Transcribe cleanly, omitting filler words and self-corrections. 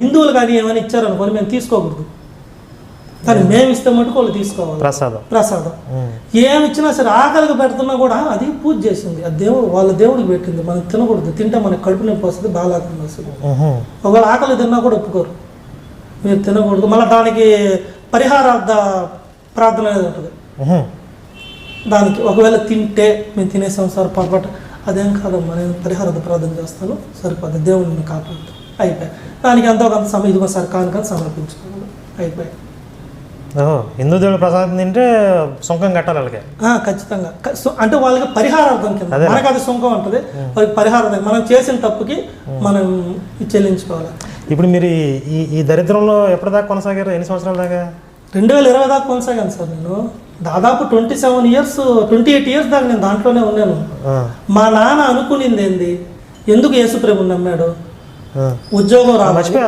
హిందువులు కానీ ఏమైనా ఇచ్చారనుకోని మేము తీసుకోకూడదు, కానీ మేము ఇస్తే మటుకు వాళ్ళు తీసుకోవాలి. ప్రసాదం ఏమి ఇచ్చినా సరే ఆకలికి పెడుతున్నా కూడా అది పూజ చేసింది, అది దేవుడు వాళ్ళ దేవుడికి పెట్టింది, మనం తినకూడదు. తింటే మనకి కడుపు నొప్పి వస్తుంది, బాగాలేకుండా వస్తుంది. ఒకవేళ ఆకలి తిన్నా కూడా ఒప్పుకోరు, మీరు తినకూడదు. మళ్ళీ దానికి పరిహారార్థ ప్రార్థన అనేది ఉంటుంది. దానికి ఒకవేళ తింటే మేము తినేసాం సార్ పొరపాటు, అదేం కాదమ్మా నేను పరిహారార్థ ప్రార్థన చేస్తాను, సరిపోతుంది, దేవుడిని కాపాడుతాం, అయిపోయాయి. దానికి ఎంతో కొంత సమయం ఇదిగో సార్ కానుకని సమర్పించుకోవాలి, అయిపోయాయి. హిందూ దేవుడు ప్రసాదం తింటే సుంకం కట్టాలి వాళ్ళకి ఖచ్చితంగా. అంటే వాళ్ళకి పరిహారార్థం కింద, మనకు అది సుంకం ఉంటుంది, వాళ్ళకి పరిహారం మనం చేసిన తప్పుకి మనం చెల్లించుకోవాలి. ఇప్పుడు మీరు ఈ దరిద్రంలో ఎప్పటిదాకా కొనసాగారు? ఎన్ని సంవత్సరాల దాకా? 2020 దాకా కొనసాగాను సార్. నేను దాదాపు 28 ఇయర్స్ దాకా నేను దాంట్లోనే ఉన్నాను. మా నాన్న అనుకునింది ఏంది, ఎందుకు యేసుప్రభుని నమ్మాడు? ఉద్యోగం రావాలి.